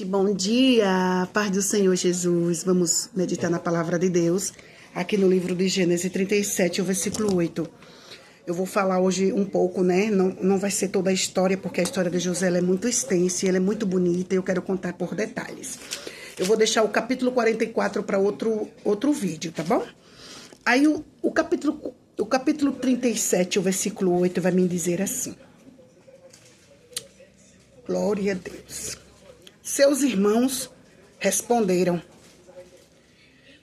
Bom dia, paz do Senhor Jesus. Vamos meditar na palavra de Deus, aqui no livro de Gênesis 37, o versículo 8. Eu vou falar hoje um pouco, né? Não vai ser toda a história, porque a história de José ela é muito extensa, ela é muito bonita e eu quero contar por detalhes. Eu vou deixar o capítulo 44 para outro vídeo, tá bom? Aí o capítulo 37, o versículo 8, vai me dizer assim. Glória a Deus. Seus irmãos responderam: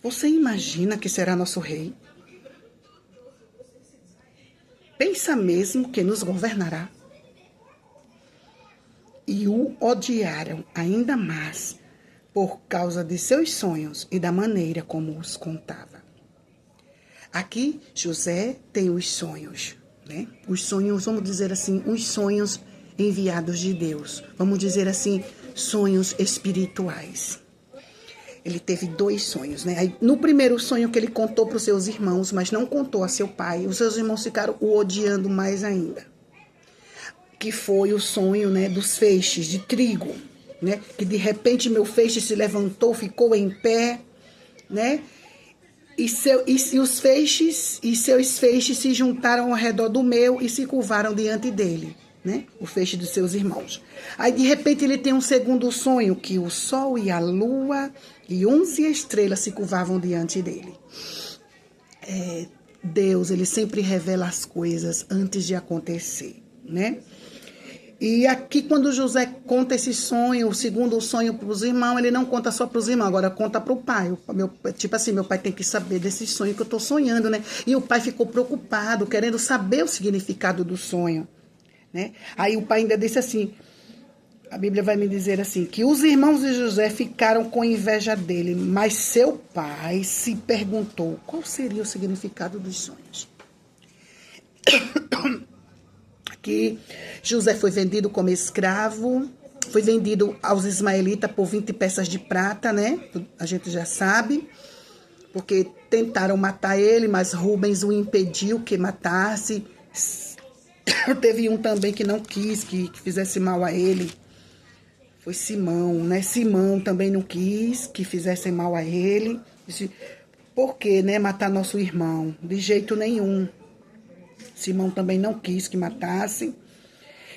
Você imagina que será nosso rei? Pensa mesmo que nos governará? E o odiaram ainda mais por causa de seus sonhos e da maneira como os contava. Aqui, José tem os sonhos, né? Os sonhos, vamos dizer assim, os sonhos enviados de Deus. Vamos dizer assim, sonhos espirituais. Ele teve 2 sonhos, né? Aí, no primeiro sonho que ele contou para os seus irmãos, mas não contou a seu pai, os seus irmãos ficaram o odiando mais ainda. Que foi o sonho, né, dos feixes de trigo, né? Que de repente meu feixe se levantou, ficou em pé, né? E os feixes e seus feixes se juntaram ao redor do meu e se curvaram diante dele, né? O feixe dos seus irmãos. Aí, de repente, ele tem um segundo sonho, que o sol e a lua e 11 estrelas se curvavam diante dele. Deus, ele sempre revela as coisas antes de acontecer, né? E aqui, quando José conta esse sonho, o segundo sonho para os irmãos, ele não conta só para os irmãos, agora conta para o pai. Tipo assim, meu pai tem que saber desse sonho que eu estou sonhando, né? E o pai ficou preocupado, querendo saber o significado do sonho, né? Aí o pai ainda disse assim, a Bíblia vai me dizer assim, que os irmãos de José ficaram com inveja dele, mas seu pai se perguntou qual seria o significado dos sonhos. Que José foi vendido como escravo, foi vendido aos ismaelitas por 20 peças de prata, né? A gente já sabe, porque tentaram matar ele, mas Rubens o impediu que matasse. Teve um também que não quis que fizesse mal a ele. Foi Simão, né? Simão também não quis que fizessem mal a ele. Disse, por que, né? Matar nosso irmão? De jeito nenhum. Simão também não quis que matassem.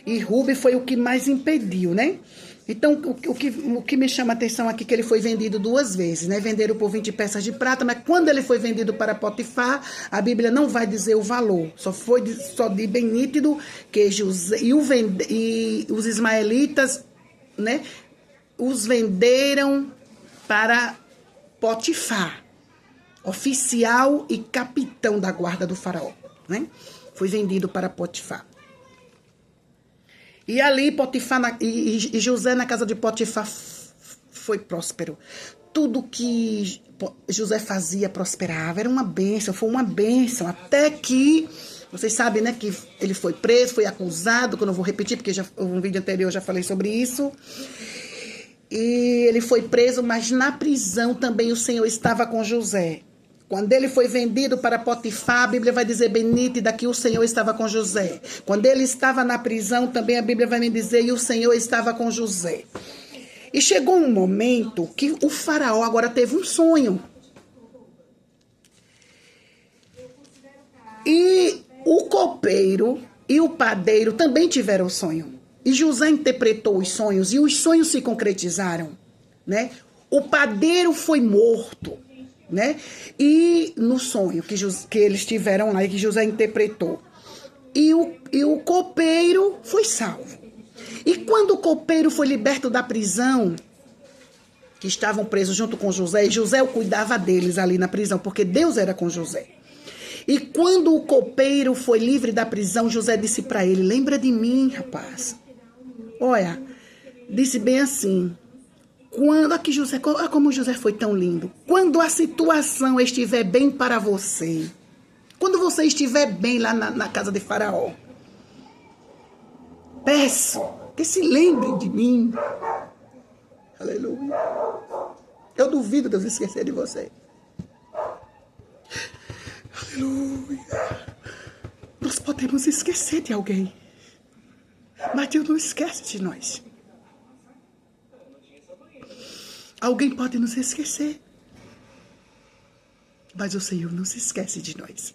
E Rubem foi o que mais impediu, né? Então, o que me chama a atenção aqui é que ele foi vendido 2 vezes, né? Venderam por 20 peças de prata, mas quando ele foi vendido para Potifar, a Bíblia não vai dizer o valor. Só de bem nítido que José, e os ismaelitas, né? Os venderam para Potifar, oficial e capitão da guarda do faraó, né? Foi vendido para Potifar. E ali Potifar e José na casa de Potifar foi próspero. Tudo que José fazia prosperava. Era uma bênção, foi uma bênção. Até que, vocês sabem, né, que ele foi preso, foi acusado, que eu não vou repetir, porque um vídeo anterior eu já falei sobre isso. E ele foi preso, mas na prisão também o Senhor estava com José. Quando ele foi vendido para Potifar, a Bíblia vai dizer bem nítida que o Senhor estava com José. Quando ele estava na prisão, também a Bíblia vai me dizer, e o Senhor estava com José. E chegou um momento que o faraó agora teve um sonho. E o copeiro e o padeiro também tiveram sonho. E José interpretou os sonhos, e os sonhos se concretizaram, né? O padeiro foi morto, né? E no sonho que eles tiveram lá e que José interpretou. E o copeiro foi salvo. E quando o copeiro foi liberto da prisão, que estavam presos junto com José, e José o cuidava deles ali na prisão, porque Deus era com José. E quando o copeiro foi livre da prisão, José disse para ele, lembra de mim, rapaz. Olha, disse bem assim, olha como José foi tão lindo. Quando a situação estiver bem para você, quando você estiver bem lá na casa de Faraó, peço que se lembre de mim. Aleluia. Eu duvido Deus esquecer de você. Aleluia. Nós podemos esquecer de alguém, mas Deus não esquece de nós. Alguém pode nos esquecer. Mas o Senhor não se esquece de nós.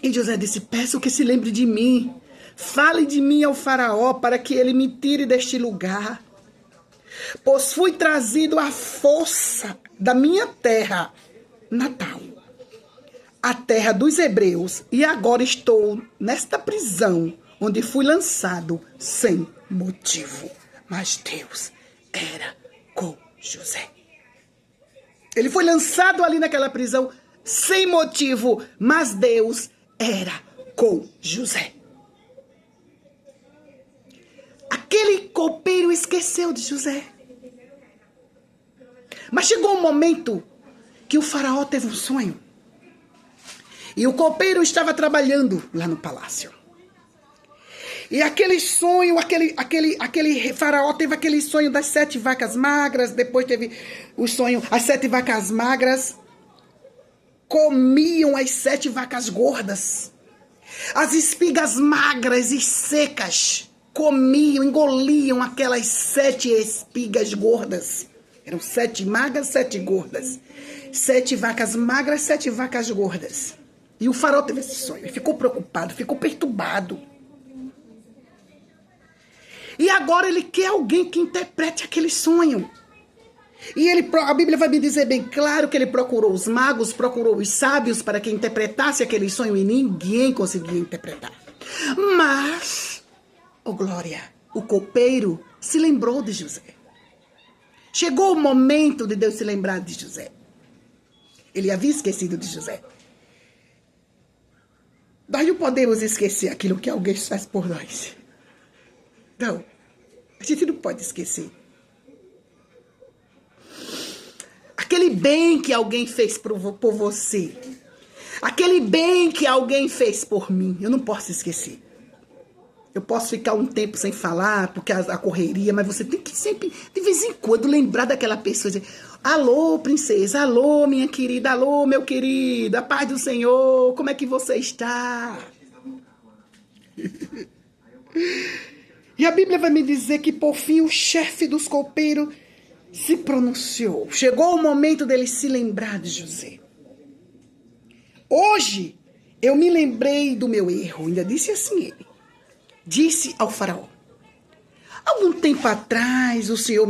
E José disse, peço que se lembre de mim. Fale de mim ao faraó para que ele me tire deste lugar. Pois fui trazido à força da minha terra natal, a terra dos hebreus, e agora estou nesta prisão onde fui lançado sem motivo. Mas Deus era com José. Ele foi lançado ali naquela prisão sem motivo, mas Deus era com José. Aquele copeiro esqueceu de José. Mas chegou um momento que o faraó teve um sonho. E o copeiro estava trabalhando lá no palácio. E aquele sonho, aquele faraó teve aquele sonho das 7 vacas magras. Depois teve o sonho, as 7 vacas magras comiam as 7 vacas gordas. As espigas magras e secas comiam, engoliam aquelas 7 espigas gordas. Eram 7 magras, 7 gordas. 7 vacas magras, 7 vacas gordas. E o faraó teve esse sonho. Ele ficou preocupado, ficou perturbado. E agora ele quer alguém que interprete aquele sonho. E a Bíblia vai me dizer bem claro que ele procurou os magos, procurou os sábios para que interpretasse aquele sonho e ninguém conseguia interpretar. Mas, oh glória, o copeiro se lembrou de José. Chegou o momento de Deus se lembrar de José. Ele havia esquecido de José. Nós não podemos esquecer aquilo que alguém faz por nós. Não, a gente não pode esquecer. Aquele bem que alguém fez por você. Aquele bem que alguém fez por mim. Eu não posso esquecer. Eu posso ficar um tempo sem falar, porque a correria, mas você tem que sempre, de vez em quando, lembrar daquela pessoa. Dizer, alô, princesa, alô, minha querida, alô, meu querido, a paz do Senhor, como é que você está? E a Bíblia vai me dizer que, por fim, o chefe dos copeiros se pronunciou. Chegou o momento dele se lembrar de José. Hoje, eu me lembrei do meu erro. Ainda disse assim ele. Disse ao faraó. Algum tempo atrás, o Senhor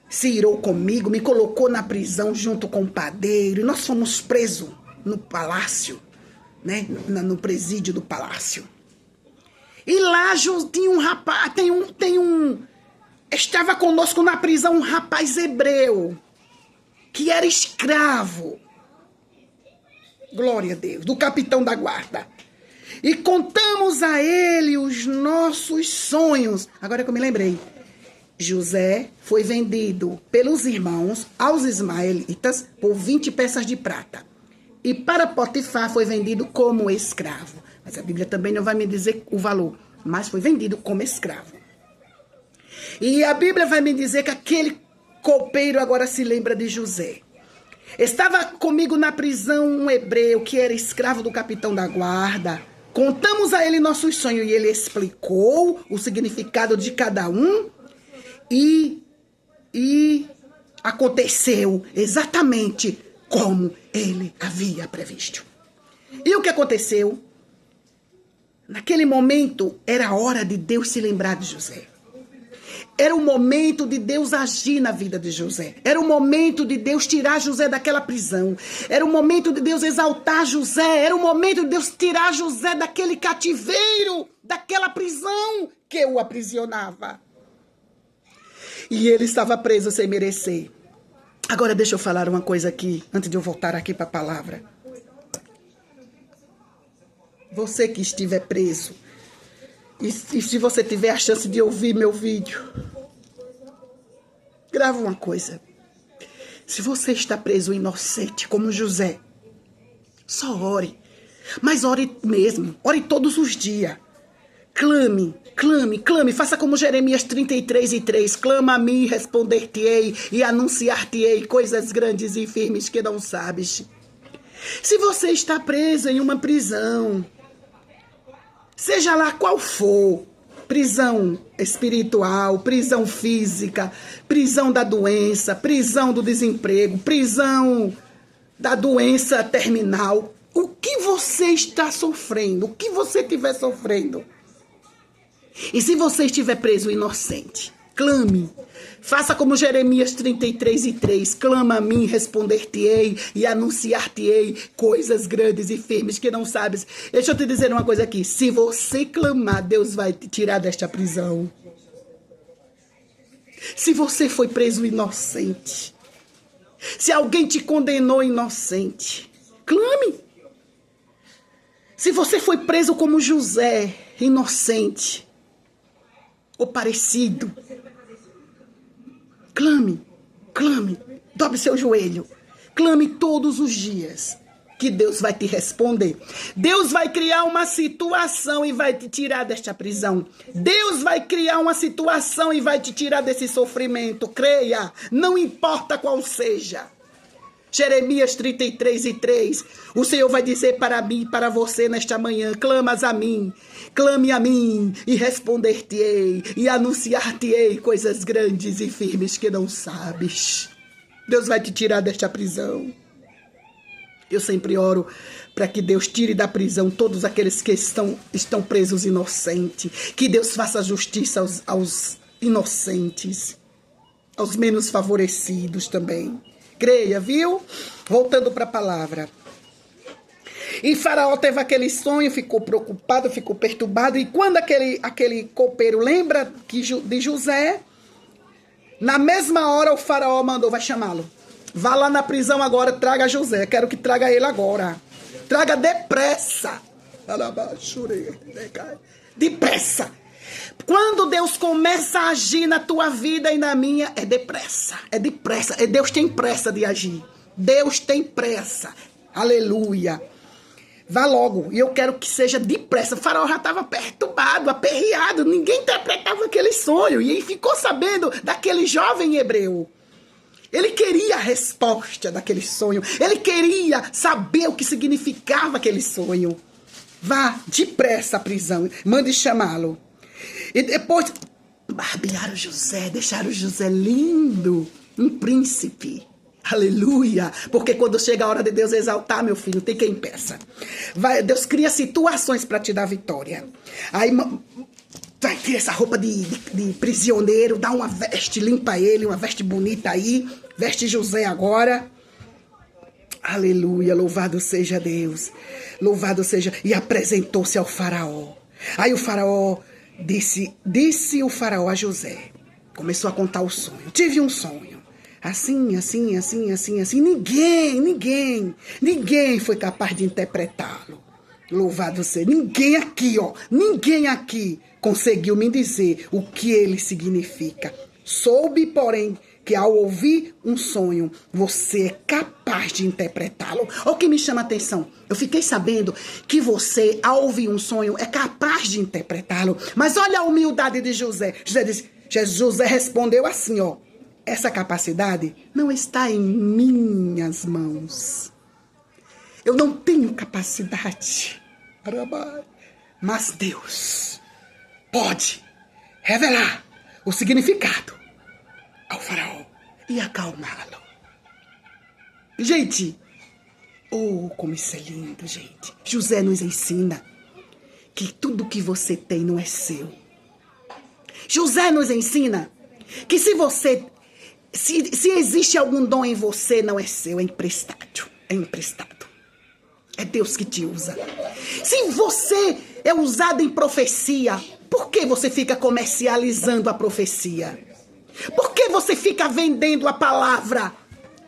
se irou comigo, me colocou na prisão junto com o padeiro. E nós fomos presos no palácio, né? No presídio do palácio. E lá tinha um rapaz, estava conosco na prisão um rapaz hebreu, que era escravo, glória a Deus, do capitão da guarda. E contamos a ele os nossos sonhos. Agora que eu me lembrei, José foi vendido pelos irmãos aos ismaelitas por 20 peças de prata. E para Potifar foi vendido como escravo. Mas a Bíblia também não vai me dizer o valor, mas foi vendido como escravo. E a Bíblia vai me dizer que aquele copeiro agora se lembra de José. Estava comigo na prisão um hebreu que era escravo do capitão da guarda. Contamos a ele nossos sonhos e ele explicou o significado de cada um e aconteceu exatamente como ele havia previsto. E o que aconteceu? Naquele momento, era a hora de Deus se lembrar de José. Era o momento de Deus agir na vida de José. Era o momento de Deus tirar José daquela prisão. Era o momento de Deus exaltar José. Era o momento de Deus tirar José daquele cativeiro, daquela prisão que o aprisionava. E ele estava preso sem merecer. Agora deixa eu falar uma coisa aqui, antes de eu voltar aqui para a palavra. Você que estiver preso, e se você tiver a chance de ouvir meu vídeo, grava uma coisa. Se você está preso inocente, como José, só ore. Mas ore mesmo, ore todos os dias. Clame, clame, clame, faça como Jeremias 33:3. Clama a mim, responder-te-ei e anunciar-te-ei coisas grandes e firmes que não sabes. Se você está preso em uma prisão, seja lá qual for, prisão espiritual, prisão física, prisão da doença, prisão do desemprego, prisão da doença terminal. O que você está sofrendo, o que você estiver sofrendo. E se você estiver preso inocente, clame. Faça como Jeremias 33:3. Clama a mim, responder-te-ei e anunciar-te-ei coisas grandes e firmes que não sabes. Deixa eu te dizer uma coisa aqui. Se você clamar, Deus vai te tirar desta prisão. Se você foi preso inocente, se alguém te condenou inocente, clame. Se você foi preso como José, inocente ou parecido, clame, clame, dobre seu joelho, clame todos os dias, que Deus vai te responder. Deus vai criar uma situação e vai te tirar desta prisão. Deus vai criar uma situação e vai te tirar desse sofrimento. Creia, não importa qual seja. Jeremias 33:3. O Senhor vai dizer para mim e para você nesta manhã: clamas a mim, clame a mim e responder-te-ei e anunciar-te-ei coisas grandes e firmes que não sabes. Deus vai te tirar desta prisão. Eu sempre oro para que Deus tire da prisão todos aqueles que estão presos inocentes. Que Deus faça justiça aos inocentes, aos menos favorecidos também. Creia, viu? Voltando para a palavra. E Faraó teve aquele sonho, ficou preocupado, ficou perturbado. E quando aquele copeiro lembra de José, na mesma hora o Faraó mandou, vai chamá-lo. Vá lá na prisão agora, traga José. Quero que traga ele agora. Traga depressa. Depressa. Quando Deus começa a agir na tua vida e na minha, é depressa. É depressa. Deus tem pressa de agir. Deus tem pressa. Aleluia. Vá logo. E eu quero que seja depressa. O Faraó já estava perturbado, aperreado. Ninguém interpretava aquele sonho. E ele ficou sabendo daquele jovem hebreu. Ele queria a resposta daquele sonho. Ele queria saber o que significava aquele sonho. Vá depressa à prisão. Mande chamá-lo. E depois barbearam José, deixaram José lindo, um príncipe. Aleluia. Porque quando chega a hora de Deus exaltar, meu filho, tem quem peça. Deus cria situações para te dar vitória. Aí vai ter essa roupa de prisioneiro, dá uma veste, limpa ele, uma veste bonita aí. Veste José agora. Aleluia, louvado seja Deus. Louvado seja. E apresentou-se ao faraó. Aí o faraó disse o faraó a José. Começou a contar o sonho. Tive um sonho. Assim. Ninguém foi capaz de interpretá-lo. Louvado seja. Ninguém aqui conseguiu me dizer o que ele significa. Soube, porém, que ao ouvir um sonho, você é capaz de interpretá-lo. O que me chama a atenção? Eu fiquei sabendo que você, ao ouvir um sonho, é capaz de interpretá-lo. Mas olha a humildade de José. José respondeu assim, ó. Essa capacidade não está em minhas mãos. Eu não tenho capacidade. Mas Deus pode revelar o significado ao faraó e acalmá-lo. Gente, como isso é lindo, gente. José nos ensina que tudo que você tem não é seu. José nos ensina que se existe algum dom em você, não é seu, é emprestado. É emprestado. É Deus que te usa. Se você é usado em profecia, por que você fica comercializando a profecia? Por que você fica vendendo a palavra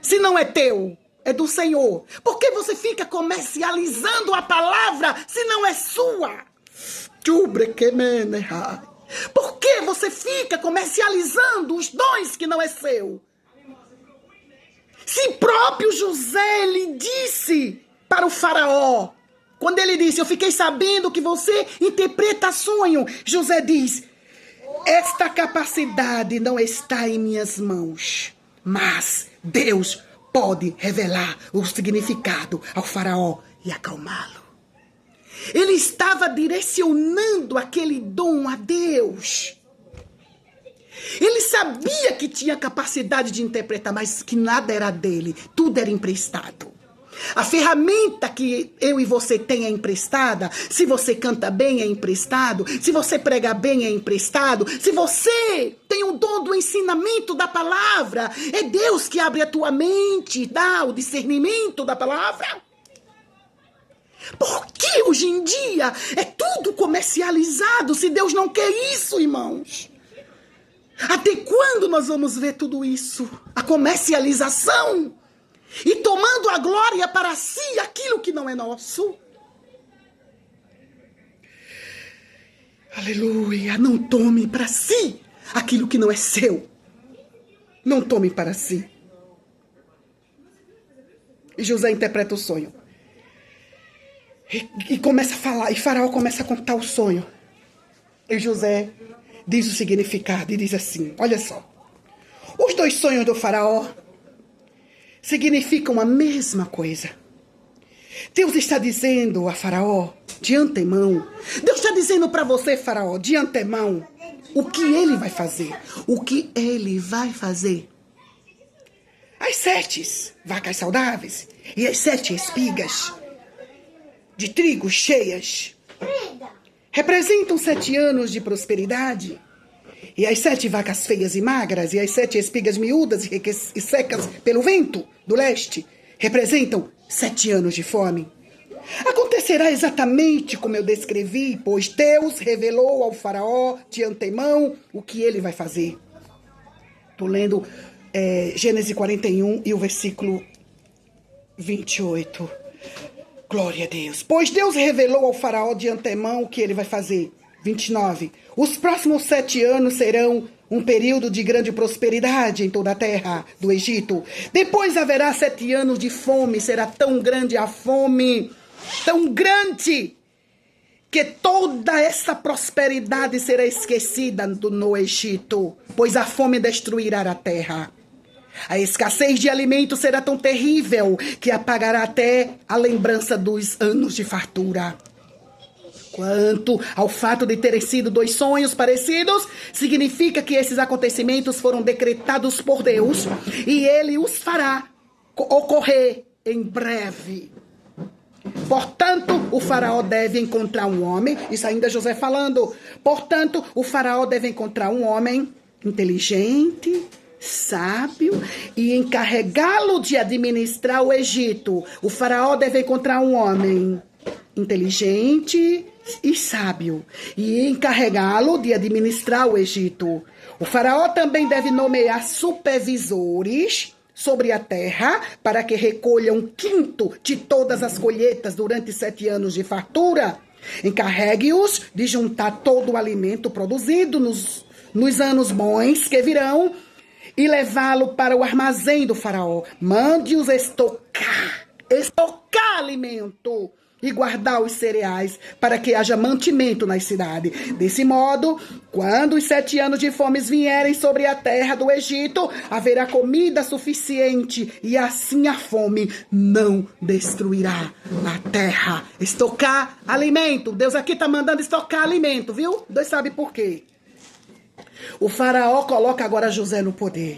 se não é teu? É do Senhor. Por que você fica comercializando a palavra se não é sua? Por que você fica comercializando os dons que não é seu? Se próprio José lhe disse para o faraó, quando ele disse, eu fiquei sabendo que você interpreta sonho, José diz, esta capacidade não está em minhas mãos, mas Deus pode revelar o significado ao faraó e acalmá-lo. Ele estava direcionando aquele dom a Deus. Ele sabia que tinha capacidade de interpretar, mas que nada era dele, tudo era emprestado. A ferramenta que eu e você tem é emprestada. Se você canta bem é emprestado. Se você prega bem é emprestado. Se você tem o dom do ensinamento da palavra, é Deus que abre a tua mente, dá o discernimento da palavra. Porque hoje em dia é tudo comercializado, se Deus não quer isso, irmãos? Até quando nós vamos ver tudo isso? A comercialização e tomando a glória para si aquilo que não é nosso. Aleluia, não tome para si aquilo que não é seu. Não tome para si. E José interpreta o sonho. E começa a falar, e Faraó começa a contar o sonho. E José diz o significado e diz assim, olha só. Os dois sonhos do Faraó significam a mesma coisa. Deus está dizendo a Faraó, de antemão. Deus está dizendo para você, Faraó, de antemão, o que ele vai fazer. O que ele vai fazer. As 7 vacas saudáveis e as 7 espigas de trigo cheias representam 7 anos de prosperidade. E as 7 vacas feias e magras e as 7 espigas miúdas e secas pelo vento do leste representam 7 anos de fome. Acontecerá exatamente como eu descrevi, pois Deus revelou ao Faraó de antemão o que ele vai fazer. Estou lendo Gênesis 41 e o versículo 28. Glória a Deus. Pois Deus revelou ao Faraó de antemão o que ele vai fazer. 29. Os próximos 7 anos serão um período de grande prosperidade em toda a terra do Egito. Depois haverá 7 anos de fome. Será tão grande a fome, tão grande, que toda essa prosperidade será esquecida no Egito, pois a fome destruirá a terra. A escassez de alimento será tão terrível que apagará até a lembrança dos anos de fartura. Quanto ao fato de terem sido 2 sonhos parecidos, significa que esses acontecimentos foram decretados por Deus e ele os fará ocorrer em breve. Portanto, o Faraó deve encontrar um homem, isso ainda José falando, portanto, o Faraó deve encontrar um homem inteligente, sábio e encarregá-lo de administrar o Egito. O Faraó deve encontrar um homem inteligente e sábio e encarregá-lo de administrar o Egito. O Faraó também deve nomear supervisores sobre a terra para que recolham 1/5 de todas as colheitas durante 7 anos de fartura. Encarregue-os de juntar todo o alimento produzido nos anos bons que virão e levá-lo para o armazém do Faraó. Mande-os estocar alimento e guardar os cereais para que haja mantimento nas cidades. Desse modo, quando os 7 anos de fome vierem sobre a terra do Egito, haverá comida suficiente e assim a fome não destruirá a terra. Estocar alimento. Deus aqui está mandando estocar alimento, viu? Deus sabe por quê. O Faraó coloca agora José no poder.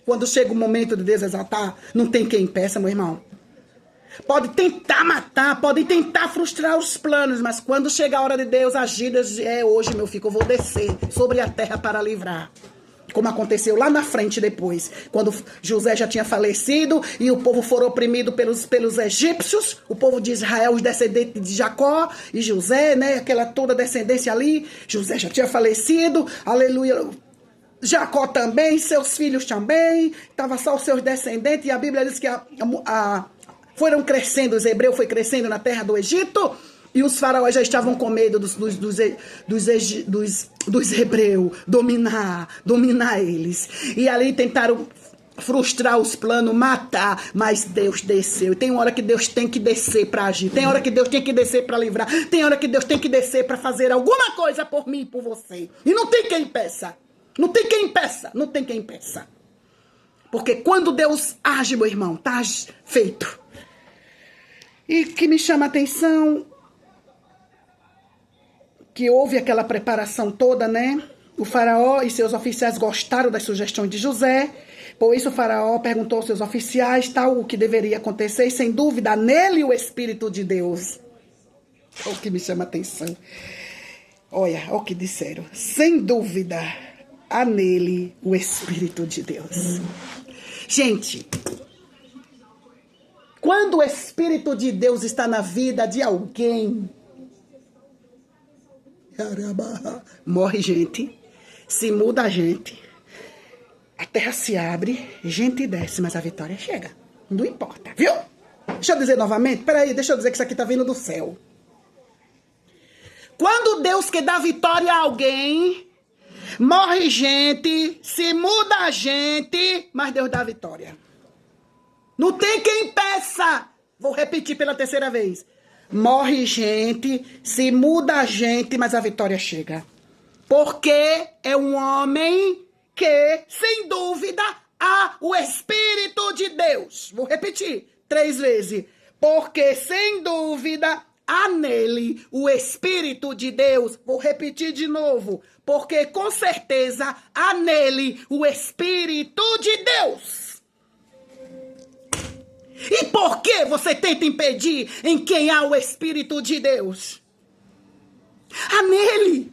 Quando chega o momento de Deus exaltar, não tem quem impeça, meu irmão. Pode tentar matar, pode tentar frustrar os planos, mas quando chega a hora de Deus agir, hoje, meu filho, eu vou descer sobre a terra para livrar. Como aconteceu lá na frente depois, quando José já tinha falecido e o povo foi oprimido pelos egípcios, o povo de Israel, os descendentes de Jacó e José, né, aquela toda descendência ali, José já tinha falecido, aleluia. Jacó também, seus filhos também, estava só os seus descendentes, e a Bíblia diz que foram crescendo, os hebreus foi crescendo na terra do Egito, e os faraós já estavam com medo dos hebreus, dominar eles. E ali tentaram frustrar os planos, matar, mas Deus desceu. Tem hora que Deus tem que descer para agir, tem hora que Deus tem que descer para livrar, tem hora que Deus tem que descer para fazer alguma coisa por mim e por você. E não tem quem impeça, não tem quem impeça, não tem quem impeça. Porque quando Deus age, meu irmão, tá feito. E que me chama a atenção, que houve aquela preparação toda, né? O faraó e seus oficiais gostaram das sugestões de José. Por isso o faraó perguntou aos seus oficiais tal o que deveria acontecer. E sem dúvida, nele o Espírito de Deus. É o que me chama a atenção. Olha o que disseram. Sem dúvida, há nele o Espírito de Deus. Gente, quando o Espírito de Deus está na vida de alguém, morre gente, se muda a gente, a terra se abre, gente desce, mas a vitória chega. Não importa, viu? Deixa eu dizer novamente, peraí, deixa eu dizer que isso aqui tá vindo do céu. Quando Deus quer dar vitória a alguém, morre gente, se muda a gente, mas Deus dá vitória. Não tem quem peça. Vou repetir pela terceira vez. Morre gente, se muda a gente, mas a vitória chega. Porque é um homem que, sem dúvida, há o Espírito de Deus. Vou repetir 3 vezes. Porque, sem dúvida, há nele o Espírito de Deus. Vou repetir de novo. Porque, com certeza, há nele o Espírito de Deus. E por que você tenta impedir em quem há o Espírito de Deus? Há nele.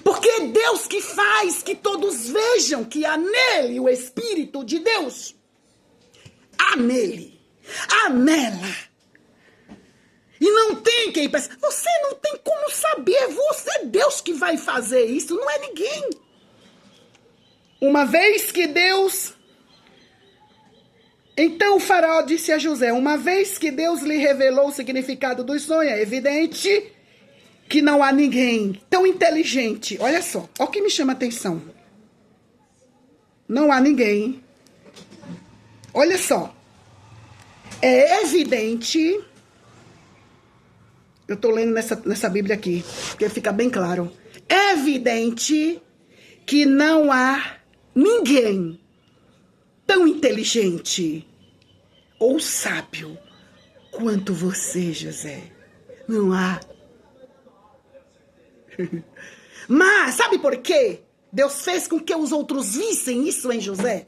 Porque é Deus que faz que todos vejam que há nele o Espírito de Deus. Há nele. Há nela. E não tem quem pensa. Você não tem como saber. É você, Deus, que vai fazer isso. Não é ninguém. Uma vez que Deus... Então o faraó disse a José, uma vez que Deus lhe revelou o significado dos sonhos, é evidente que não há ninguém tão inteligente. Olha só, olha o que me chama a atenção. Não há ninguém. Olha só. É evidente... Eu estou lendo nessa Bíblia aqui, porque fica bem claro. É evidente que não há ninguém tão inteligente ou sábio quanto você, José. Não há. Mas sabe por quê? Deus fez com que os outros vissem isso em José.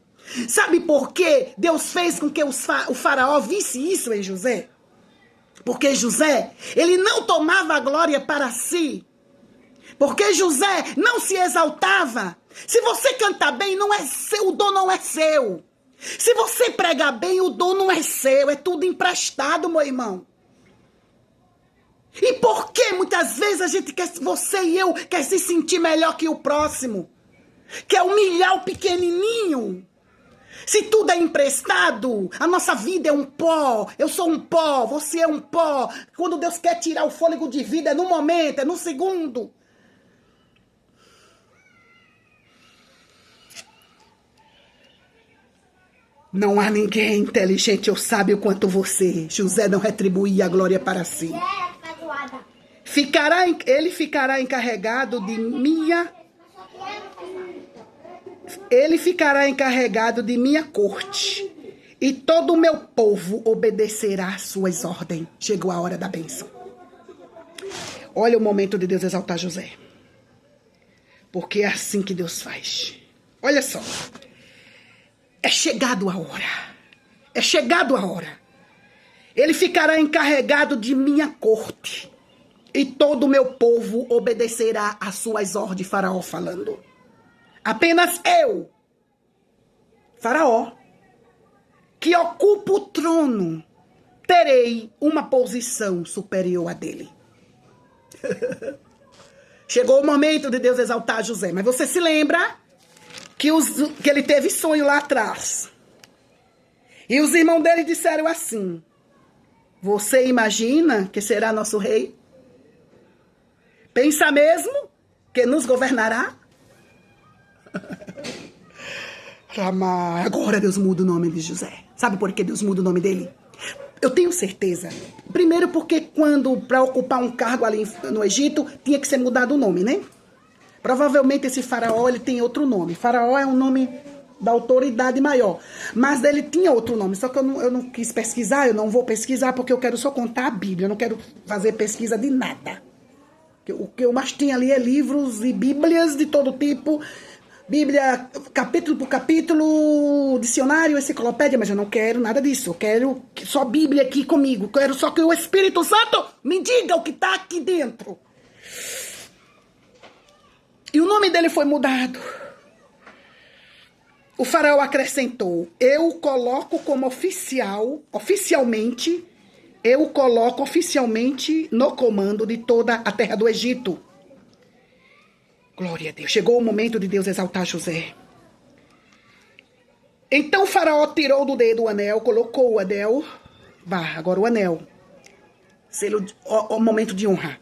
Sabe por quê? Deus fez com que o faraó visse isso em José. Porque José, ele não tomava a glória para si. Porque José não se exaltava. Se você cantar bem, não é seu, o dom não é seu. Se você pregar bem, o dom não é seu, é tudo emprestado, meu irmão. E por que muitas vezes a gente quer, você e eu, quer se sentir melhor que o próximo? Quer humilhar o pequenininho? Se tudo é emprestado, a nossa vida é um pó, eu sou um pó, você é um pó. Quando Deus quer tirar o fôlego de vida, é no momento, é no segundo. Não há ninguém inteligente ou sábio quanto você. José não retribuía a glória para si. Ele ficará encarregado de minha... Ele ficará encarregado de minha corte. E todo o meu povo obedecerá às suas ordens. Chegou a hora da bênção. Olha o momento de Deus exaltar José. Porque é assim que Deus faz. Olha só. É chegado a hora. É chegado a hora. Ele ficará encarregado de minha corte. E todo o meu povo obedecerá às suas ordens, Faraó falando. Apenas eu, Faraó, que ocupo o trono, terei uma posição superior a dele. Chegou o momento de Deus exaltar José. Mas você se lembra que ele teve sonho lá atrás. E os irmãos dele disseram assim: você imagina que será nosso rei? Pensa mesmo que nos governará? Agora Deus muda o nome de José. Sabe por que Deus muda o nome dele? Eu tenho certeza. Primeiro porque para ocupar um cargo ali no Egito, tinha que ser mudado o nome, né? Provavelmente esse faraó, ele tem outro nome. Faraó é um nome da autoridade maior. Mas ele tinha outro nome. Só que eu não quis pesquisar, eu não vou pesquisar porque eu quero só contar a Bíblia. Eu não quero fazer pesquisa de nada. O que eu mais tenho ali é livros e bíblias de todo tipo. Bíblia, capítulo por capítulo, dicionário, enciclopédia, mas eu não quero nada disso. Eu quero só Bíblia aqui comigo. Eu quero só que o Espírito Santo me diga o que está aqui dentro. E o nome dele foi mudado. O faraó acrescentou: eu coloco como oficialmente no comando de toda a terra do Egito. Glória a Deus. Chegou o momento de Deus exaltar José. Então o faraó tirou do dedo o anel, colocou o anel. Agora o anel. O momento de honra.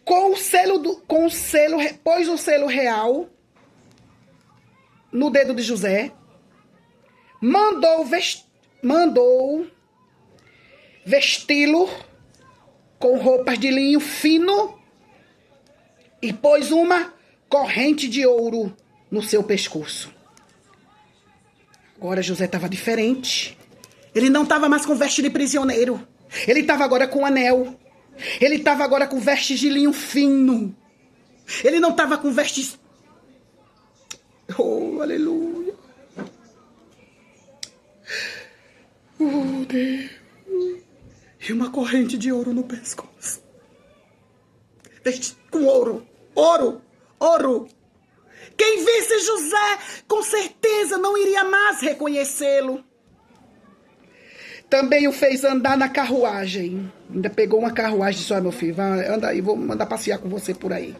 Pôs o selo real no dedo de José. Mandou vesti-lo com roupas de linho fino e pôs uma corrente de ouro no seu pescoço. Agora José estava diferente. Ele não estava mais com veste de prisioneiro. Ele estava agora com anel. Ele estava agora com vestes de linho fino. Ele não estava com vestes... Oh, aleluia. Oh, Deus. E uma corrente de ouro no pescoço. Veste com ouro. Ouro. Quem visse José, com certeza não iria mais reconhecê-lo. Também o fez andar na carruagem. Ainda pegou uma carruagem e disse: meu filho, vai, anda aí, vou mandar passear com você por aí.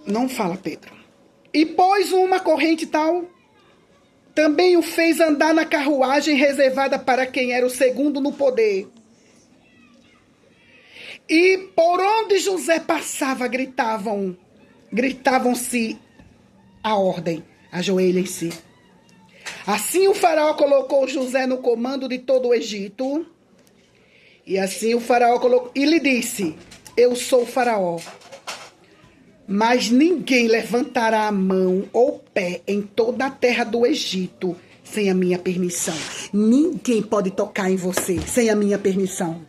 Não fala, Pedro. E pôs uma corrente tal. Também o fez andar na carruagem reservada para quem era o segundo no poder. E por onde José passava, gritavam-se a ordem: ajoelhem-se. Assim o faraó colocou José no comando de todo o Egito. E assim o faraó colocou, e lhe disse: eu sou o faraó, mas ninguém levantará a mão ou pé em toda a terra do Egito sem a minha permissão. Ninguém pode tocar em você sem a minha permissão.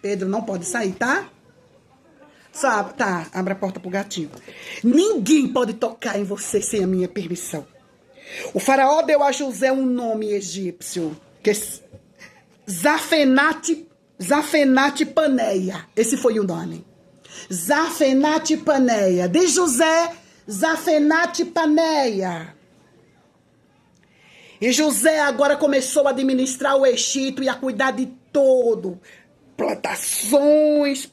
Pedro não pode sair, tá? Tá, abre a porta pro gatinho. Ninguém pode tocar em você sem a minha permissão. O faraó deu a José um nome egípcio, que é Zafenate Paneia. Esse foi o nome. Zafenate Paneia. De José, Zafenate Paneia. E José agora começou a administrar o Egito e a cuidar de todo. Plantações.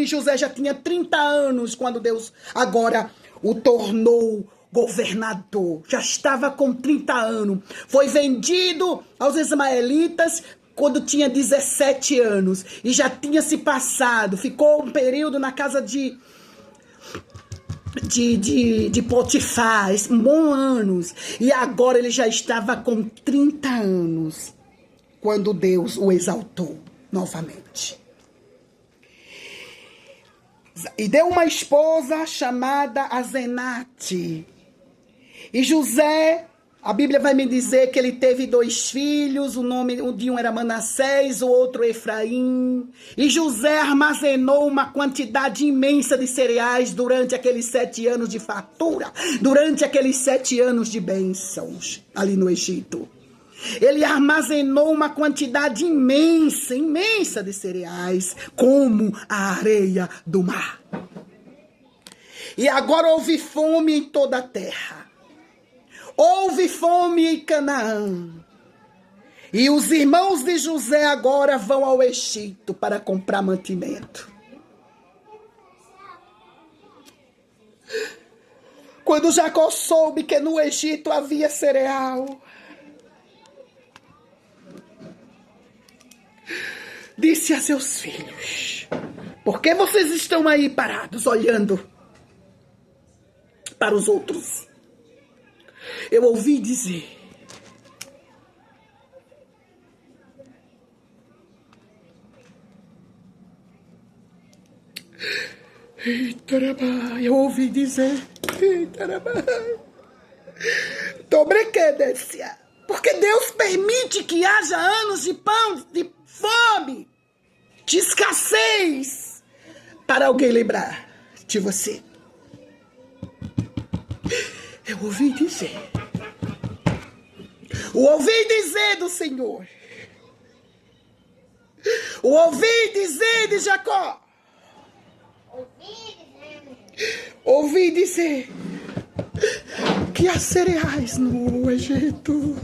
José já tinha 30 anos quando Deus agora o tornou governador. Já estava com 30 anos. Foi vendido aos ismaelitas quando tinha 17 anos. E já tinha se passado. Ficou um período na casa de Potifar, bons anos. E agora ele já estava com 30 anos quando Deus o exaltou novamente. E deu uma esposa chamada Asenate. E José, a Bíblia vai me dizer que ele teve 2 filhos, o nome de um era Manassés, o outro Efraim. E José armazenou uma quantidade imensa de cereais durante aqueles 7 anos de fartura, durante aqueles 7 anos de bênçãos ali no Egito. Ele armazenou uma quantidade imensa de cereais, como a areia do mar. E agora houve fome em toda a terra. Houve fome em Canaã. E os irmãos de José agora vão ao Egito para comprar mantimento. Quando Jacó soube que no Egito havia cereal, disse a seus filhos: por que vocês estão aí parados olhando para os outros? Eu ouvi dizer porque Deus permite que haja anos de fome, de escassez, para alguém lembrar de você. Eu ouvi dizer do Senhor. Ouvi dizer de Jacó. Ouvi dizer que há cereais no Egito.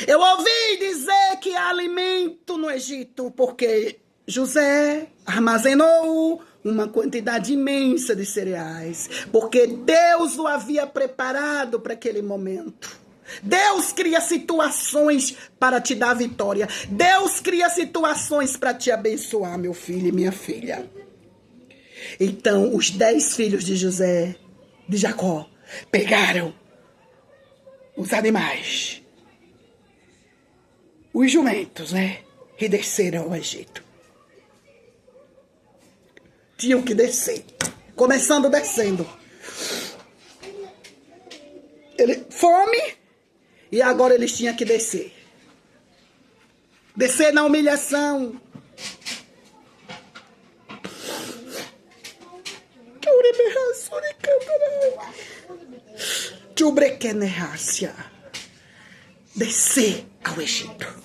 Eu ouvi dizer que há alimento no Egito, porque José armazenou uma quantidade imensa de cereais, porque Deus o havia preparado para aquele momento. Deus cria situações para te dar vitória. Deus cria situações para te abençoar, meu filho e minha filha. Então, os 10 filhos de Jacó, pegaram os animais, os jumentos, né? E desceram ao Egito. Tinham que descer. Começando descendo. Fome. E agora eles tinham que descer. Descer na humilhação. Descer ao Egito.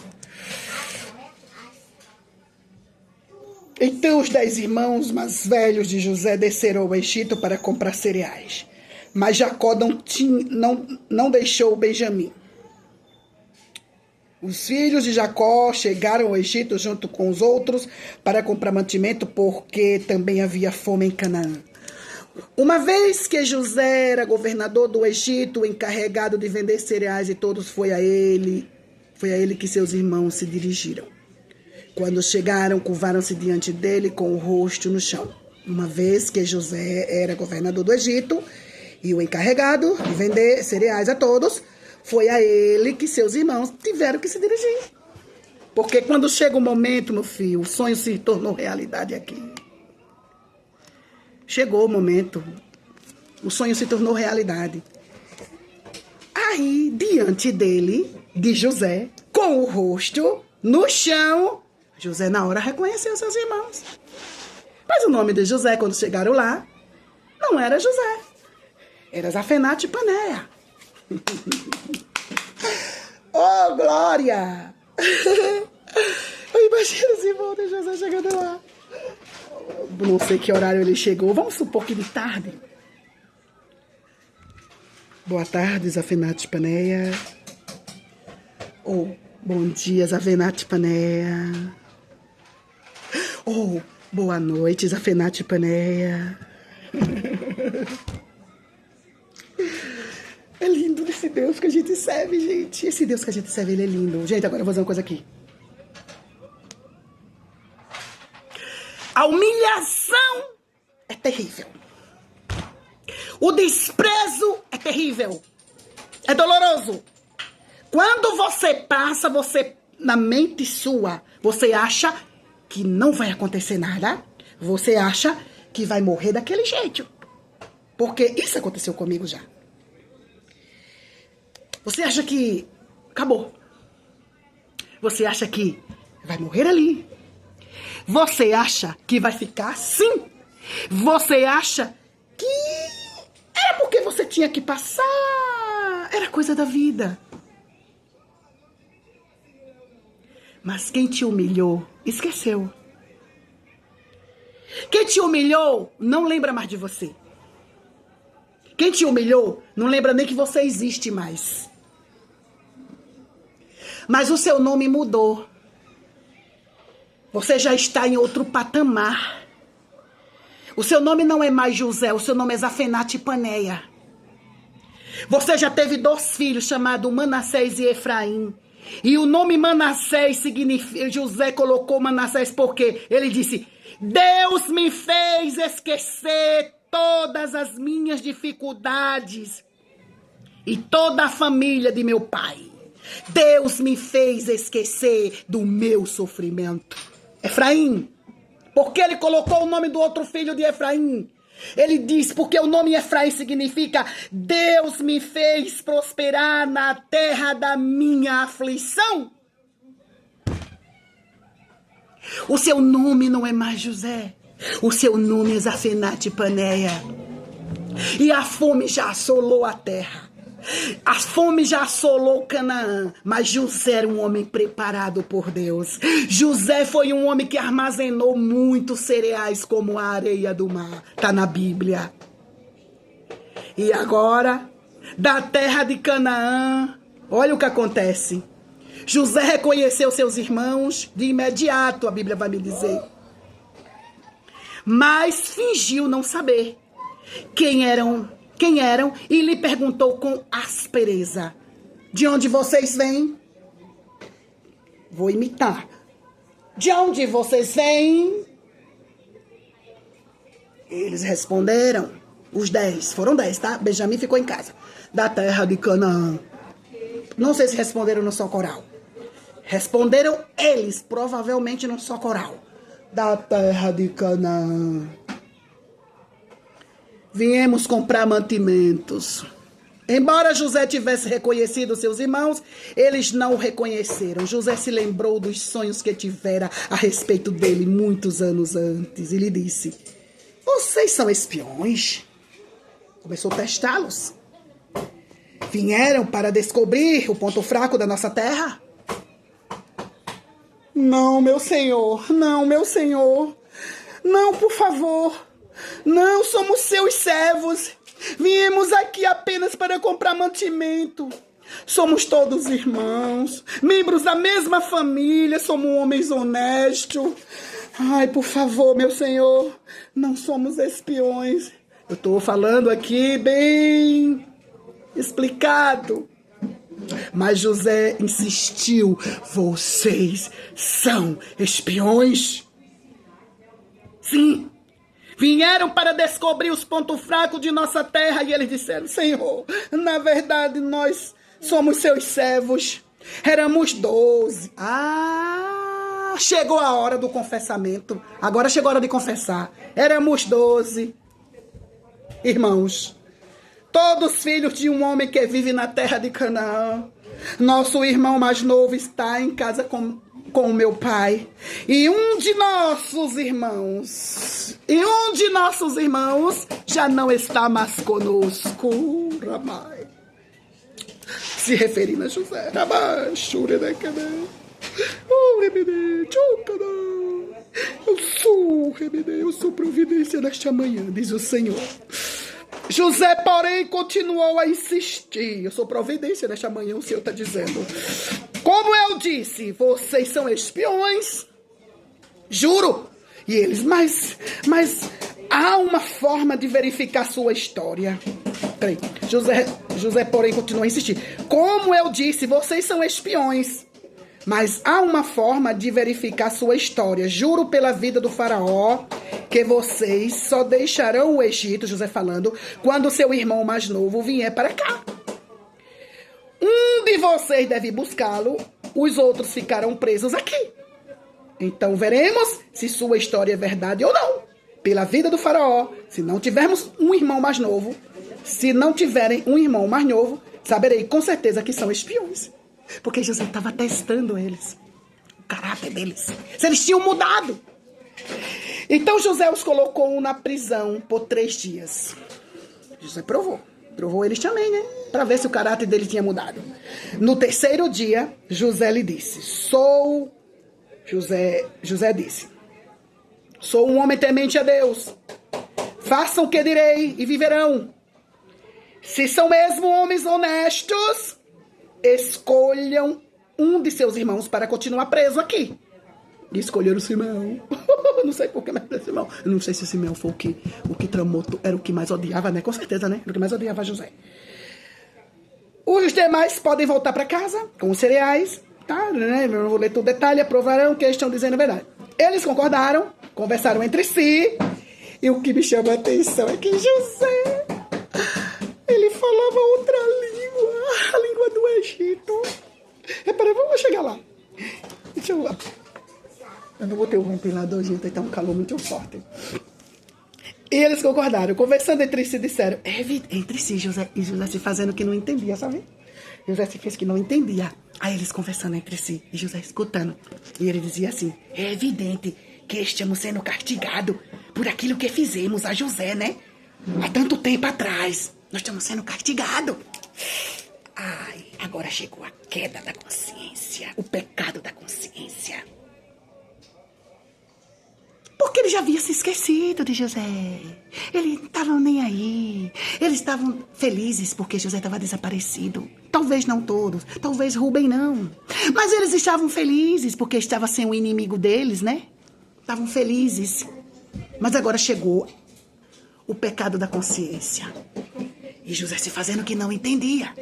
Então os 10 irmãos mais velhos de José desceram ao Egito para comprar cereais. Mas Jacó não deixou Benjamim. Os filhos de Jacó chegaram ao Egito junto com os outros para comprar mantimento, porque também havia fome em Canaã. Uma vez que José era governador do Egito, encarregado de vender cereais, e todos foi a ele que seus irmãos se dirigiram. Quando chegaram, curvaram-se diante dele com o rosto no chão. Uma vez que José era governador do Egito e o encarregado de vender cereais a todos, foi a ele que seus irmãos tiveram que se dirigir. Porque quando chega o momento, meu filho, o sonho se tornou realidade aqui. Chegou o momento, o sonho se tornou realidade. Aí, diante dele, de José, com o rosto no chão, José na hora reconheceu seus irmãos. Mas o nome de José, quando chegaram lá, não era José. Era Zafenate Paneia. Oh, glória! Eu imagino os irmãos de José chegando lá. Não sei que horário ele chegou. Vamos supor que de tarde. Boa tarde, Zafenate Paneia. Oh, bom dia, Zafenate Paneia. Oh, boa noite, Zafenate Paneia. É lindo esse Deus que a gente serve, gente. Esse Deus que a gente serve, ele é lindo. Gente, agora eu vou fazer uma coisa aqui. A humilhação é terrível. O desprezo é terrível. É doloroso. Quando você passa, na mente sua, você acha que não vai acontecer nada. Você acha que vai morrer daquele jeito. Porque isso aconteceu comigo já. Você acha que acabou. Você acha que vai morrer ali. Você acha que vai ficar assim. Você acha que era porque você tinha que passar. Era coisa da vida. Mas quem te humilhou, esqueceu. Quem te humilhou, não lembra mais de você. Quem te humilhou, não lembra nem que você existe mais. Mas o seu nome mudou. Você já está em outro patamar. O seu nome não é mais José, o seu nome é Zafenate Paneia. Você já teve 2 filhos chamados Manassés e Efraim. E o nome Manassés significa... José colocou Manassés porque ele disse: Deus me fez esquecer todas as minhas dificuldades e toda a família de meu pai. Deus me fez esquecer do meu sofrimento. Efraim, porque ele colocou o nome do outro filho de Efraim? Ele diz, porque o nome Efraim significa: Deus me fez prosperar na terra da minha aflição. O seu nome não é mais José. O seu nome é Zafenate Paneia. E a fome já assolou a terra. A fome já assolou Canaã, mas José era um homem preparado por Deus. José foi um homem que armazenou muitos cereais como a areia do mar. Está na Bíblia. E agora, da terra de Canaã, olha o que acontece. José reconheceu seus irmãos de imediato, a Bíblia vai me dizer. Mas fingiu não saber quem eram e lhe perguntou com aspereza: de onde vocês vêm? Vou imitar. De onde vocês vêm? Eles responderam, os 10, foram 10, tá? Benjamim ficou em casa. Da terra de Canaã. Não sei se responderam no só coral. Responderam eles, provavelmente no só coral. Da terra de Canaã. Viemos comprar mantimentos. Embora José tivesse reconhecido seus irmãos, eles não o reconheceram. José se lembrou dos sonhos que tivera a respeito dele muitos anos antes e lhe disse: vocês são espiões? Começou a testá-los. Vieram para descobrir o ponto fraco da nossa terra? Não, meu senhor. Não, meu senhor. Não, por favor. Não somos seus servos. Viemos aqui apenas para comprar mantimento. Somos todos irmãos, membros da mesma família, somos homens honestos. Ai, por favor, meu senhor, não somos espiões. Eu estou falando aqui bem explicado. Mas José insistiu: vocês são espiões? Sim. Vieram para descobrir os pontos fracos de nossa terra. E eles disseram: Senhor, na verdade nós somos seus servos. Éramos 12. Chegou a hora do confessamento. Agora chegou a hora de confessar. Éramos 12 irmãos. Todos filhos de um homem que vive na terra de Canaã. Nosso irmão mais novo está em casa com o meu pai. E um de nossos irmãos já não está mais conosco. Ramai. Se referindo a José. Ramai, chure de cadê? Eu sou providência nesta manhã, diz o Senhor. José, porém, continuou a insistir. Eu sou providência nesta manhã, o Senhor está dizendo. Como eu disse, vocês são espiões. Juro. E eles, mas há uma forma de verificar sua história. Peraí. José, porém, continuou a insistir. Como eu disse, vocês são espiões. Mas há uma forma de verificar sua história. Juro pela vida do faraó que vocês só deixarão o Egito, José falando, quando seu irmão mais novo vier para cá. Um de vocês deve buscá-lo, os outros ficarão presos aqui. Então veremos se sua história é verdade ou não. Pela vida do faraó, se não tiverem um irmão mais novo, saberei com certeza que são espiões. Porque José estava testando eles, o caráter deles, se eles tinham mudado. Então José os colocou na prisão por 3 dias. José provou eles também, né? Para ver se o caráter dele tinha mudado. No 3º dia, José lhe disse: José disse: sou um homem temente a Deus. Façam o que direi e viverão. Se são mesmo homens honestos, escolham um de seus irmãos para continuar preso aqui. E escolheram Simeão. Não sei por que, mas Simeão. Eu não sei se Simeão foi o que tramou, era o que mais odiava, né? Com certeza, né? Era o que mais odiava José. Os demais podem voltar para casa com os cereais, tá? Eu não vou ler todo o detalhe, aprovarão que eles estão dizendo a verdade. Eles concordaram, conversaram entre si. E o que me chama a atenção é que José, ele falava outra língua, a língua do Egito. Peraí, vamos chegar lá. Deixa eu lá. Eu não vou ter o ventilador, gente, tá um calor muito forte. E eles concordaram, conversando entre si, disseram, entre si, José se fazendo que não entendia, sabe? José se fez que não entendia. Aí eles conversando entre si, e José escutando. E ele dizia assim, é evidente que estamos sendo castigados por aquilo que fizemos a José, né? Há tanto tempo atrás. Nós estamos sendo castigados. Ai, agora chegou a queda da consciência, o pecado da consciência. Porque ele já havia se esquecido de José. Eles não estavam nem aí. Eles estavam felizes porque José estava desaparecido. Talvez não todos, talvez Rubem não. Mas eles estavam felizes porque estava sem o inimigo deles, né? Estavam felizes. Mas agora chegou o pecado da consciência. E José se fazendo que não entendia.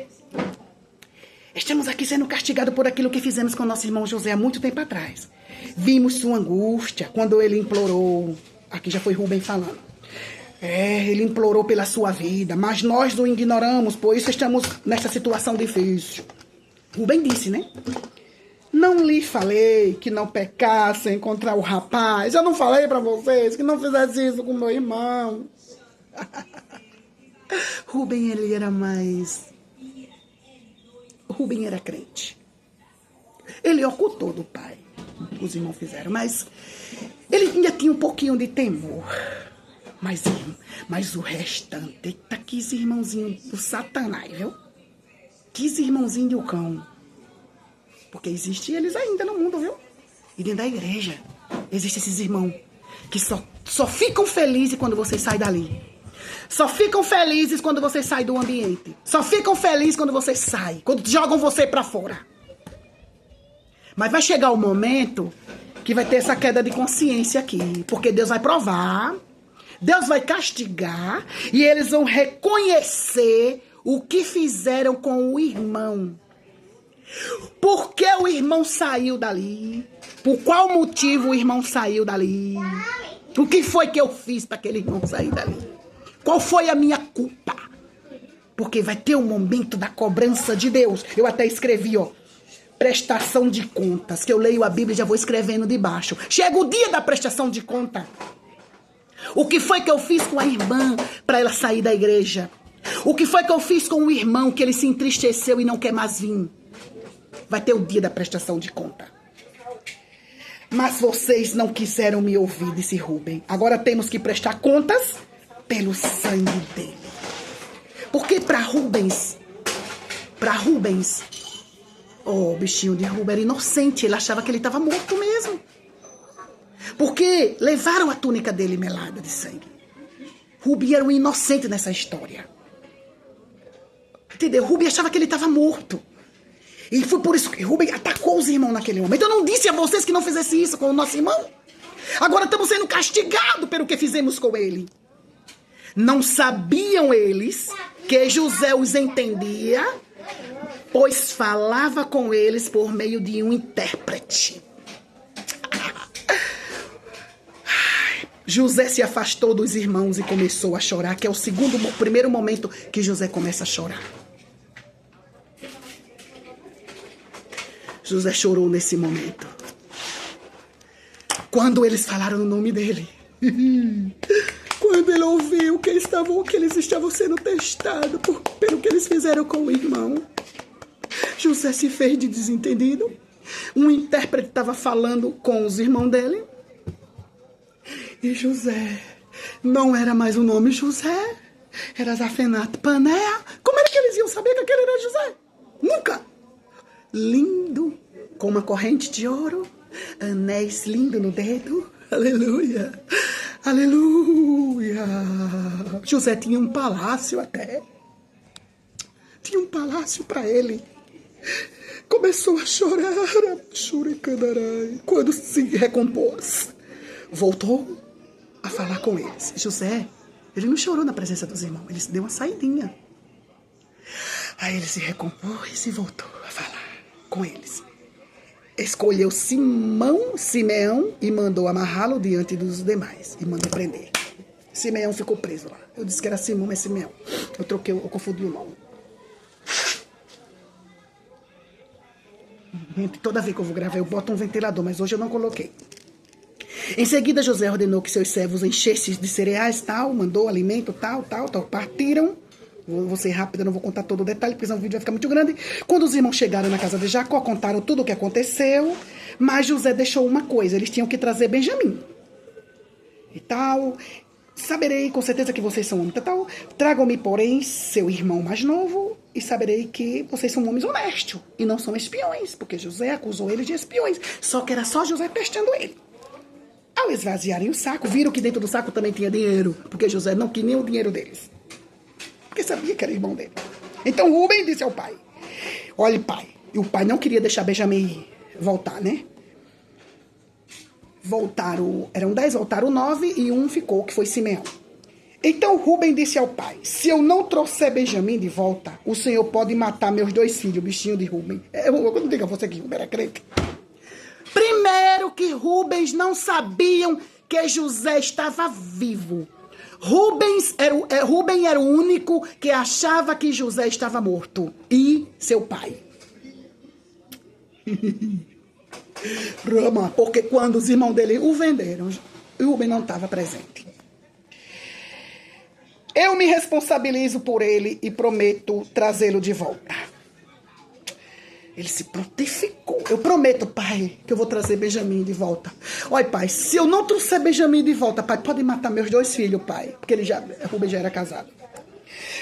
Estamos aqui sendo castigados por aquilo que fizemos com nosso irmão José há muito tempo atrás. Vimos sua angústia quando ele implorou. Aqui já foi Rubem falando. Ele implorou pela sua vida, mas nós o ignoramos, por isso estamos nessa situação difícil. Rubem disse, né? Não lhe falei que não pecassem contra o rapaz. Eu não falei para vocês que não fizesse isso com meu irmão. Rubem, ele era mais... Rubem era crente. Ele ocultou do pai. Os irmãos fizeram, mas ele ainda tinha um pouquinho de temor. Mas o restante, eita, que irmãozinho do satanás, viu? Que irmãozinho de cão. Porque existem eles ainda no mundo, viu? E dentro da igreja, existem esses irmãos que só ficam felizes quando você sai dali. Só ficam felizes quando você sai do ambiente. Só ficam felizes quando você sai, quando jogam você pra fora. Mas vai chegar o momento que vai ter essa queda de consciência aqui. Porque Deus vai provar, Deus vai castigar e eles vão reconhecer o que fizeram com o irmão. Por que o irmão saiu dali? Por qual motivo o irmão saiu dali? O que foi que eu fiz para aquele irmão sair dali? Qual foi a minha culpa? Porque vai ter um momento da cobrança de Deus. Eu até escrevi, prestação de contas, que eu leio a Bíblia e já vou escrevendo debaixo. Chega o dia da prestação de conta. O que foi que eu fiz com a irmã para ela sair da igreja? O que foi que eu fiz com o irmão que ele se entristeceu e não quer mais vir? Vai ter o dia da prestação de conta. Mas vocês não quiseram me ouvir, disse Rubem. Agora temos que prestar contas pelo sangue dele. Porque para Rubens, o bichinho de Rubem era inocente. Ele achava que ele estava morto mesmo. Porque levaram a túnica dele melada de sangue. Rubem era um inocente nessa história. Entendeu? Rubem achava que ele estava morto. E foi por isso que Rubem atacou os irmãos naquele momento. Eu não disse a vocês que não fizesse isso com o nosso irmão? Agora estamos sendo castigados pelo que fizemos com ele. Não sabiam eles que José os entendia, pois falava com eles por meio de um intérprete. José se afastou dos irmãos e começou a chorar, que é o primeiro momento que José começa a chorar. José chorou nesse momento. Quando eles falaram o nome dele. Quando ele ouviu que eles estavam sendo testados pelo que eles fizeram com o irmão. José se fez de desentendido. Um intérprete estava falando com os irmãos dele. E José não era mais o nome José. Era Zafenat Paneah. Como era que eles iam saber que aquele era José? Nunca. Lindo, com uma corrente de ouro, anéis lindo no dedo. Aleluia, aleluia. José tinha um palácio até. Tinha um palácio para ele. Começou a chorar, quando se recompôs. Voltou a falar com eles. José, ele não chorou na presença dos irmãos, ele deu uma saidinha. Aí ele se recompôs e voltou a falar com eles. Escolheu Simeão e mandou amarrá-lo diante dos demais e mandou prender. Simeão ficou preso lá. Eu disse que era Simão, mas Simeão. Eu confundi o nome. Toda vez que eu vou gravar, eu boto um ventilador, mas hoje eu não coloquei. Em seguida, José ordenou que seus servos enchessem de cereais, tal, mandou alimento, tal. Partiram Vou ser rápida, não vou contar todo o detalhe, porque senão o vídeo vai ficar muito grande. Quando os irmãos chegaram na casa de Jacó, contaram tudo o que aconteceu, mas José deixou uma coisa, eles tinham que trazer Benjamim. E tal, saberei com certeza que vocês são homens, tal. Tragam-me, porém, seu irmão mais novo, e saberei que vocês são homens honestos, e não são espiões, porque José acusou eles de espiões, só que era só José testando ele. Ao esvaziarem o saco, viram que dentro do saco também tinha dinheiro, porque José não queria nem o dinheiro deles, porque sabia que era irmão dele. Então Rubem disse ao pai, olhe pai, e o pai não queria deixar Benjamim voltar, né? Eram 10, voltaram 9 e um ficou, que foi Simeão. Então Rubem disse ao pai, se eu não trouxer Benjamim de volta, o senhor pode matar meus 2 filhos, o bichinho de Rubem. Eu não digo a você que Rubem era crente. Primeiro que Rubens não sabiam que José estava vivo. Rubem era o único que achava que José estava morto. E seu pai. Rama, porque quando os irmãos dele o venderam, Rubem não estava presente. Eu me responsabilizo por ele e prometo trazê-lo de volta. Ele se prontificou. Eu prometo, pai, que eu vou trazer Benjamim de volta. Olha, pai, se eu não trouxer Benjamim de volta, pai, pode matar meus 2 filhos, pai. Porque Rubem já era casado.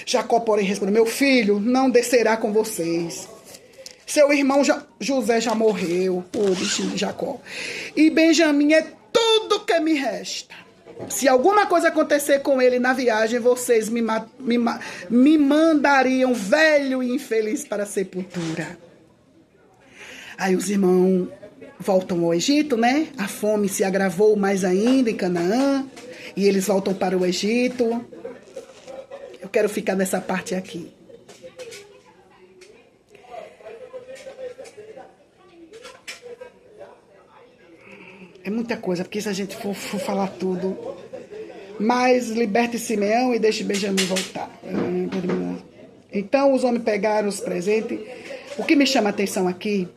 Jacó, porém, respondeu, meu filho não descerá com vocês. Seu irmão José já morreu, o bichinho de Jacó. E Benjamim é tudo que me resta. Se alguma coisa acontecer com ele na viagem, vocês me mandariam velho e infeliz para a sepultura. Aí os irmãos voltam ao Egito, né? A fome se agravou mais ainda em Canaã. E eles voltam para o Egito. Eu quero ficar nessa parte aqui. É muita coisa, porque se a gente for falar tudo. Mas liberte Simeão e deixe Benjamim voltar. Então os homens pegaram os presentes. O que me chama a atenção aqui,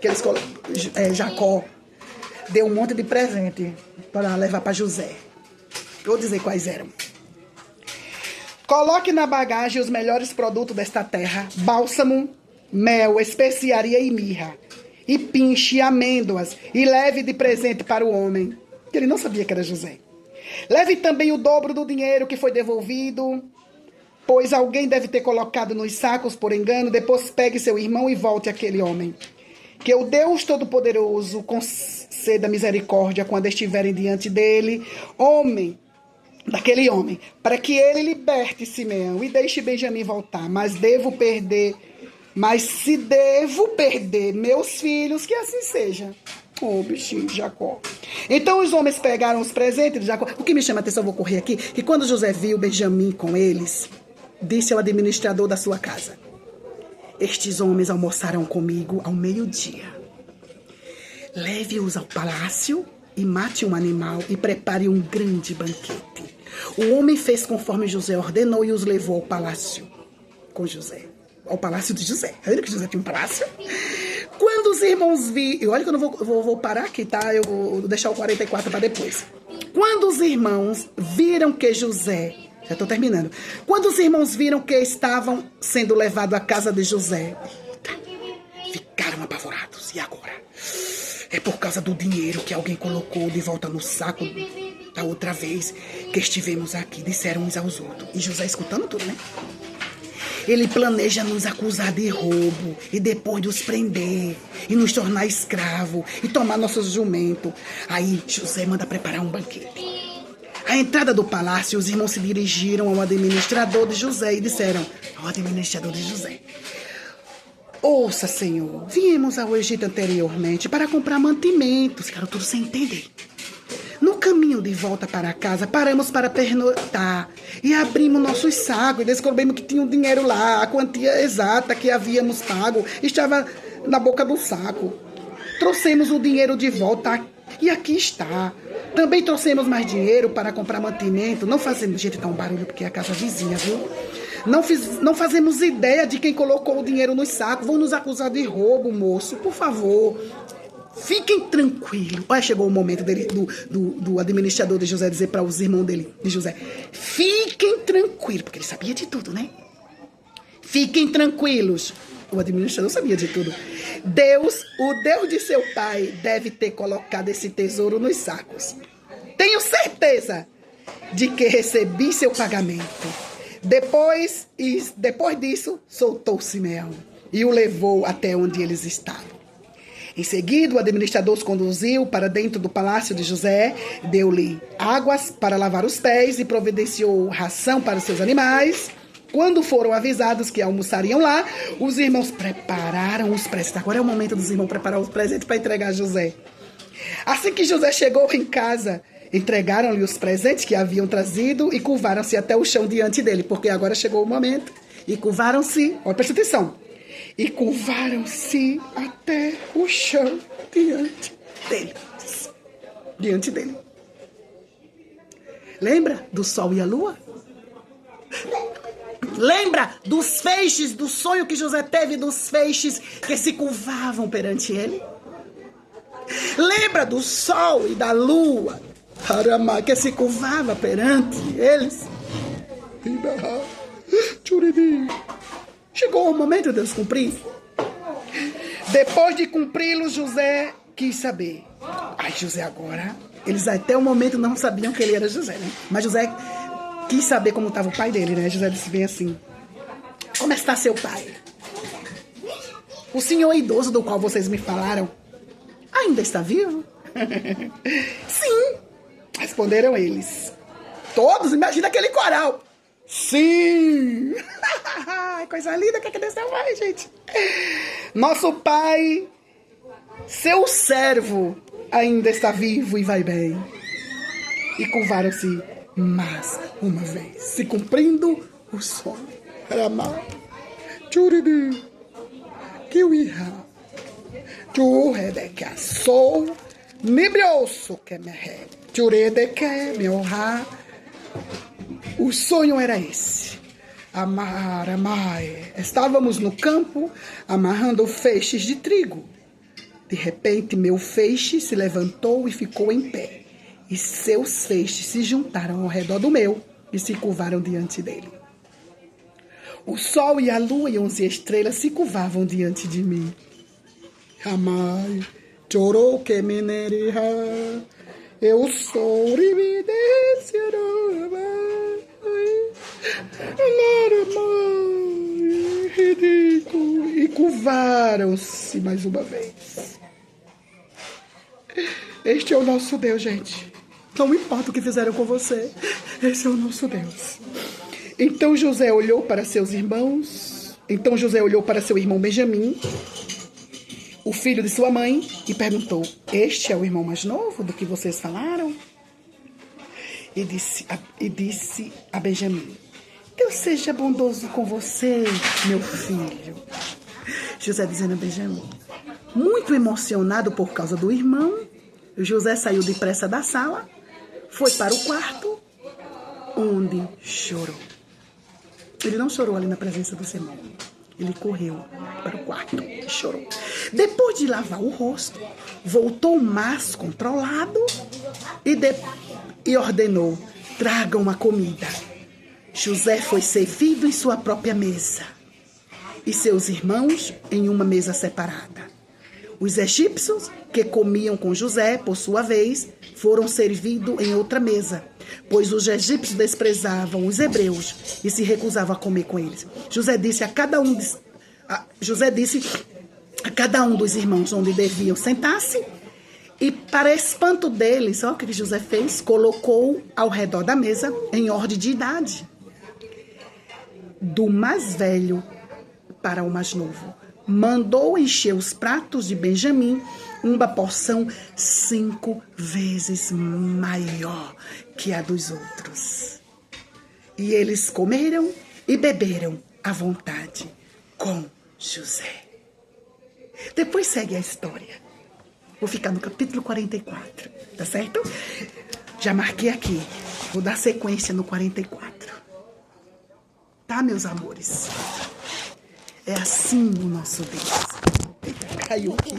que Jacó deu um monte de presente para levar para José. Vou dizer quais eram. Coloque na bagagem os melhores produtos desta terra: bálsamo, mel, especiaria e mirra. E pinche amêndoas, e leve de presente para o homem. Ele não sabia que era José. Leve também o dobro do dinheiro que foi devolvido, pois alguém deve ter colocado nos sacos por engano. Depois pegue seu irmão e volte àquele homem. Que o Deus Todo-Poderoso conceda misericórdia quando estiverem diante dele, daquele homem, para que ele liberte Simeão e deixe Benjamim voltar. Mas se devo perder meus filhos, que assim seja. Oh, bichinho de Jacó. Então os homens pegaram os presentes de Jacó. O que me chama a atenção, vou correr aqui, que quando José viu Benjamim com eles, disse ao administrador da sua casa, estes homens almoçaram comigo ao meio-dia. Leve-os ao palácio e mate um animal e prepare um grande banquete. O homem fez conforme José ordenou e os levou ao palácio com José. Ao palácio de José. Olha que José tinha um palácio. Quando os irmãos viram... Olha que eu não vou parar aqui, tá? Eu vou deixar o 44 para depois. Quando os irmãos viram que José... Já estou terminando. Quando os irmãos viram que estavam sendo levados à casa de José, ficaram apavorados. E agora? É por causa do dinheiro que alguém colocou de volta no saco da outra vez que estivemos aqui. Disseram uns aos outros. E José escutando tudo, né? Ele planeja nos acusar de roubo e depois nos prender e nos tornar escravo e tomar nossos jumentos. Aí José manda preparar um banquete. À entrada do palácio, os irmãos se dirigiram ao administrador de José e disseram ao administrador de José: ouça, senhor, viemos ao Egito anteriormente para comprar mantimentos. Ficaram tudo sem entender. No caminho de volta para casa, paramos para pernoitar e abrimos nossos sacos e descobrimos que tinha um dinheiro lá. A quantia exata que havíamos pago estava na boca do saco. Trouxemos o dinheiro de volta e aqui está. Também trouxemos mais dinheiro para comprar mantimento. Não fazemos, gente, tá um barulho porque é a casa vizinha, viu? Não fazemos ideia de quem colocou o dinheiro nos sacos. Vão nos acusar de roubo, moço, por favor. Fiquem tranquilos. Olha, chegou o momento dele, do administrador de José dizer para os irmãos dele, de José, fiquem tranquilos, porque ele sabia de tudo, né? Fiquem tranquilos. O administrador sabia de tudo. Deus, o Deus de seu pai, deve ter colocado esse tesouro nos sacos. Tenho certeza de que recebi seu pagamento. Depois disso, soltou Simeão e o levou até onde eles estavam. Em seguida, o administrador os conduziu para dentro do palácio de José, deu-lhe águas para lavar os pés e providenciou ração para os seus animais. Quando foram avisados que almoçariam lá, os irmãos prepararam os presentes. Agora é o momento dos irmãos preparar os presentes para entregar a José. Assim que José chegou em casa, entregaram-lhe os presentes que haviam trazido e curvaram-se até o chão diante dele, porque agora chegou o momento. E curvaram-se, olha, presta atenção, e curvaram-se até o chão diante dele. Lembra do sol e a lua? Lembra dos feixes, do sonho que José teve, dos feixes que se curvavam perante ele? Lembra do sol e da lua que se curvava perante eles? Chegou o momento de Deus cumprir. Depois de cumpri-lo, José quis saber. Ai, José agora... Eles até o momento não sabiam que ele era José, né? Mas José quis saber como estava o pai dele, né? José disse bem assim: como está seu pai? O senhor idoso do qual vocês me falaram ainda está vivo? Sim, responderam eles. Todos, imagina aquele coral. Sim! Coisa linda, que Deus vai, gente. Nosso pai, seu servo, ainda está vivo e vai bem. E curvaram-se mais uma vez, se cumprindo o sonho. Ramá, Churidi, Kiwiha, Churredeca, sou Nibrioso que me re, Churedeca, meu ra. O sonho era esse. Amar. Estávamos no campo amarrando feixes de trigo. De repente, meu feixe se levantou e ficou em pé. E seus feixes se juntaram ao redor do meu e se curvaram diante dele. O sol e a lua e 11 estrelas se curvavam diante de mim. Amai, chorou que meneriha. Eu sou ridículo. E curvaram-se mais uma vez. Este é o nosso Deus, gente. Não importa o que fizeram com você. Esse é o nosso Deus. Então José olhou para seus irmãos. Então José olhou para seu irmão Benjamim, o filho de sua mãe, e perguntou: este é o irmão mais novo do que vocês falaram? E disse a Benjamim: Deus seja bondoso com você, meu filho. José dizendo a Benjamim. Muito emocionado por causa do irmão, José saiu depressa da sala, foi para o quarto, onde chorou. Ele não chorou ali na presença do seu irmão. Ele correu para o quarto e chorou. Depois de lavar o rosto, voltou mais controlado e ordenou: tragam a comida. José foi servido em sua própria mesa e seus irmãos em uma mesa separada. Os egípcios que comiam com José, por sua vez, foram servidos em outra mesa, pois os egípcios desprezavam os hebreus e se recusavam a comer com eles. José disse a cada um dos irmãos onde deviam sentar-se, e para espanto deles, olha o que José fez: colocou ao redor da mesa em ordem de idade, do mais velho para o mais novo. Mandou encher os pratos de Benjamim, uma porção 5 vezes maior que a dos outros. E eles comeram e beberam à vontade com José. Depois segue a história. Vou ficar no capítulo 44, tá certo? Já marquei aqui. Vou dar sequência no 44. Tá, meus amores? É assim o nosso Deus. Eita, caiu aqui.